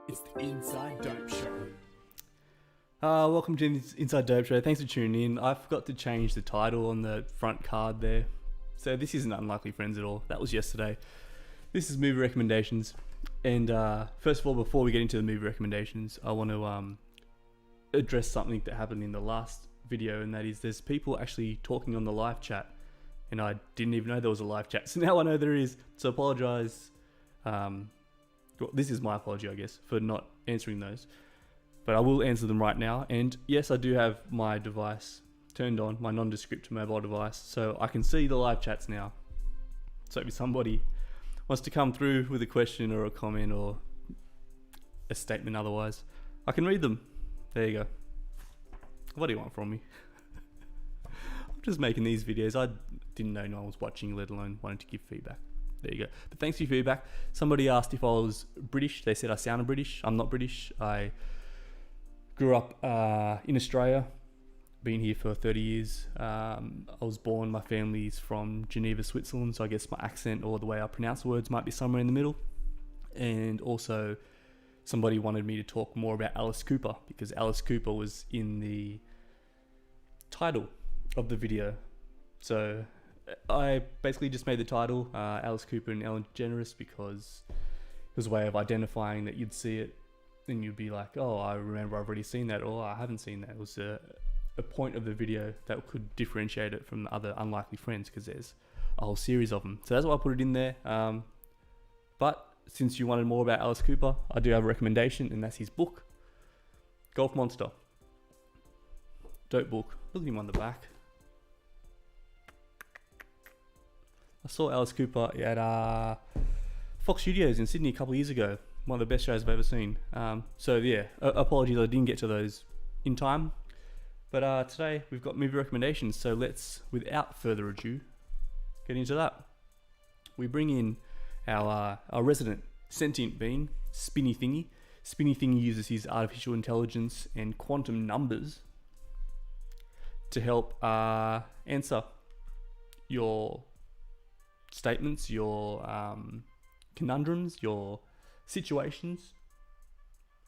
It's the Inside Dope Show. Welcome to the Inside Dope Show. Thanks for tuning in. I forgot to change the title on the front card there. So this isn't Unlikely Friends at all. That was yesterday. This is movie recommendations. And first of all, before we get into the movie recommendations, I want to address something that happened in the last video, and that is there's people actually talking on the live chat. And I didn't even know there was a live chat. So now I know there is. So apologise. Well, this is my apology, I guess, for not answering those. But I will answer them right now. And yes, I do have my device turned on, my nondescript mobile device, so I can see the live chats now. So if somebody wants to come through with a question or a comment or a statement otherwise, I can read them. There you go. What do you want from me? I'm just making these videos. I didn't know no one was watching, let alone wanting to give feedback. There you go. But thanks for your feedback. Somebody asked if I was British. They said I sounded British. I'm not British. I grew up in Australia, been here for 30 years. I was born, my family's from Geneva, Switzerland, so I guess my accent or the way I pronounce words might be somewhere in the middle. And also, somebody wanted me to talk more about Alice Cooper, because Alice Cooper was in the title of the video. So I basically just made the title Alice Cooper and Ellen DeGeneres because it was a way of identifying that you'd see it and you'd be like, oh, I remember I've already seen that, or I haven't seen that. It was a point of the video that could differentiate it from the other Unlikely Friends, because there's a whole series of them. So that's why I put it in there. But since you wanted more about Alice Cooper, I do have a recommendation, and that's his book, Golf Monster. Dope book. Look at him on the back. I saw Alice Cooper at Fox Studios in Sydney a couple of years ago. One of the best shows I've ever seen. So yeah, apologies I didn't get to those in time. But today we've got movie recommendations. So let's, without further ado, get into that. We bring in our resident sentient being, Spinny Thingy. Spinny Thingy uses his artificial intelligence and quantum numbers to help answer your statements, your conundrums, your situations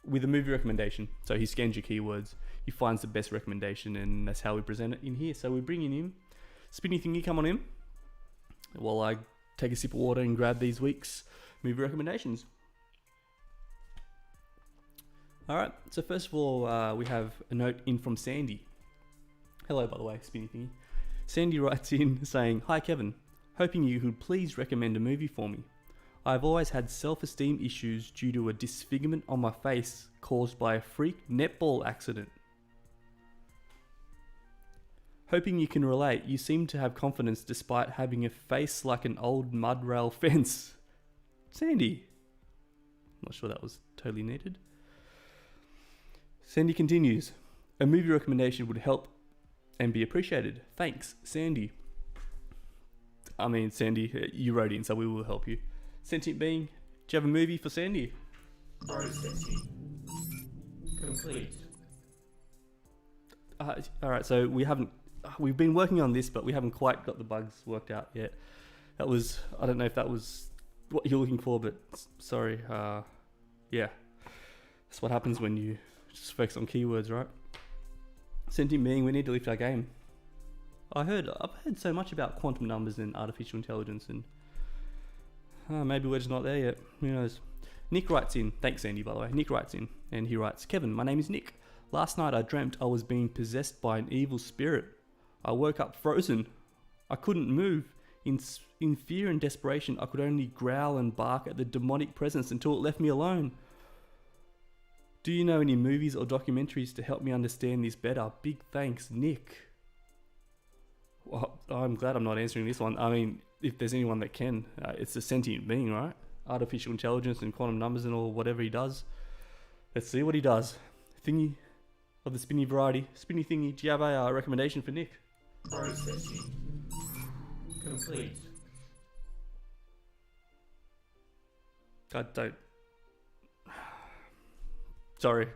with a movie recommendation. So he scans your keywords, he finds the best recommendation, and that's how we present it in here. So we're bringing in Spinny Thingy. Come on in while I take a sip of water and grab these week's movie recommendations. Alright, so first of all, we have a note in from Sandy. Hello, by the way, Spinny Thingy. Sandy writes in saying, "Hi Kevin, hoping you could please recommend a movie for me. I've always had self-esteem issues due to a disfigurement on my face caused by a freak netball accident. Hoping you can relate, you seem to have confidence despite having a face like an old mud rail fence." Sandy. Not sure that was totally needed. Sandy continues, "A movie recommendation would help and be appreciated. Thanks, Sandy." I mean, Sandy, you wrote in, so we will help you. Sentient Being, do you have a movie for Sandy? Processing. Complete. Alright, so we've been working on this, but we haven't quite got the bugs worked out yet. That was, I don't know if that was what you're looking for, but sorry. Yeah, that's what happens when you just focus on keywords, right? Sentient Being, we need to lift our game. I've heard so much about quantum numbers and artificial intelligence, and maybe we're just not there yet. Who knows? Nick writes in. Thanks, Andy, by the way. Nick writes in, and he writes, "Kevin, my name is Nick. Last night I dreamt I was being possessed by an evil spirit. I woke up frozen. I couldn't move. In fear and desperation, I could only growl and bark at the demonic presence until it left me alone. Do you know any movies or documentaries to help me understand this better? Big thanks, Nick." Well, I'm glad I'm not answering this one. I mean, if there's anyone that can, it's a sentient being, right? Artificial intelligence and quantum numbers and all, whatever he does. Let's see what he does. Thingy of the spinny variety. Spinny Thingy, do you have a recommendation for Nick? Processing. Complete. I don't. Sorry,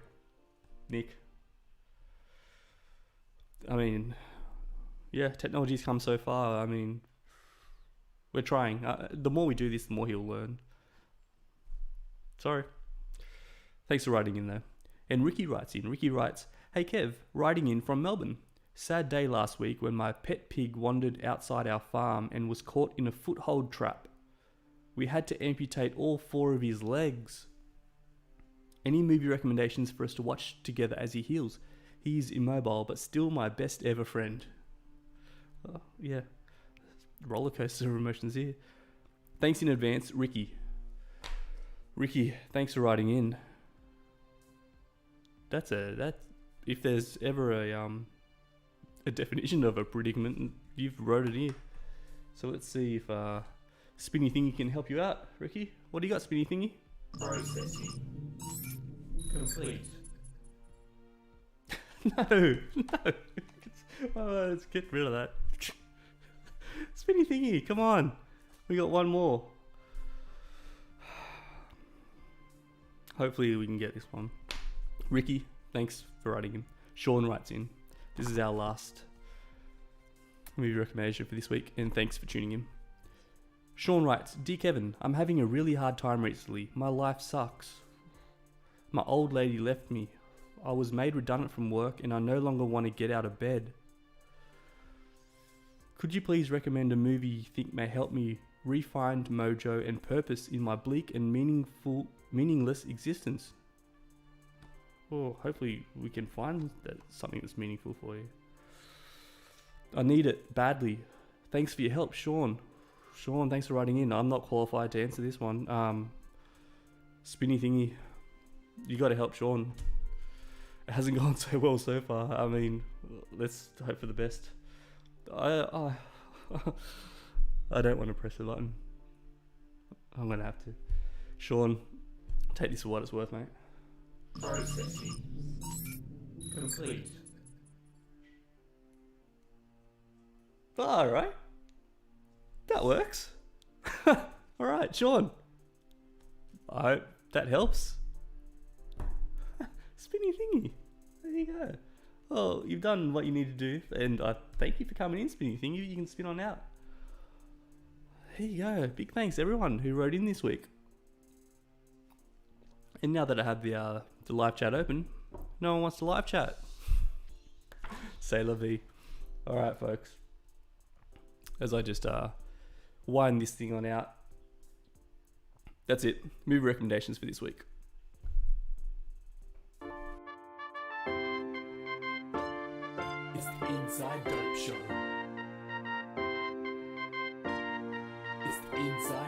Nick. I mean, yeah, technology's come so far. I mean, we're trying. The more we do this, the more he'll learn. Sorry. Thanks for writing in though. And Ricky writes in. Ricky writes, "Hey Kev, writing in from Melbourne. Sad day last week when my pet pig wandered outside our farm and was caught in a foothold trap. We had to amputate all 4 of his legs. Any movie recommendations for us to watch together as he heals? He is immobile, but still my best ever friend." Oh, yeah, roller coaster of emotions here. Thanks in advance, Ricky. Ricky, thanks for writing in. That if there's ever a definition of a predicament, you've wrote it here. So let's see if Spinny Thingy can help you out, Ricky. What do you got, Spinny Thingy? Processing. Complete. No. Let's get rid of that. Spinny Thingy, come on. We got one more. Hopefully we can get this one. Ricky, thanks for writing in. Sean writes in. This is our last movie recommendation for this week, and thanks for tuning in. Sean writes, "Dear Kevin, I'm having a really hard time recently. My life sucks. My old lady left me. I was made redundant from work and I no longer want to get out of bed. Could you please recommend a movie you think may help me re-find mojo and purpose in my bleak and meaningless existence?" Well, hopefully we can find something that's meaningful for you. I need it badly. Thanks for your help, Sean. Sean, thanks for writing in. I'm not qualified to answer this one. Spinny Thingy, you got to help Sean. It hasn't gone so well so far. I mean, let's hope for the best. I don't want to press the button. I'm going to have to. Sean, take this for what it's worth, mate. Processing. Complete. Alright. That works. Alright, Sean. I hope that helps. Spinny Thingy. There you go. Well, you've done what you need to do, and I thank you for coming in, Spinny Thingy. You can spin on out. There you go. Big thanks everyone who wrote in this week. And now that I have the live chat open, no one wants to live chat. C'est la vie. Alright, folks. As I just wind this thing on out, that's it. Movie recommendations for this week. It's the Inside Dope Show. It's the Inside Dope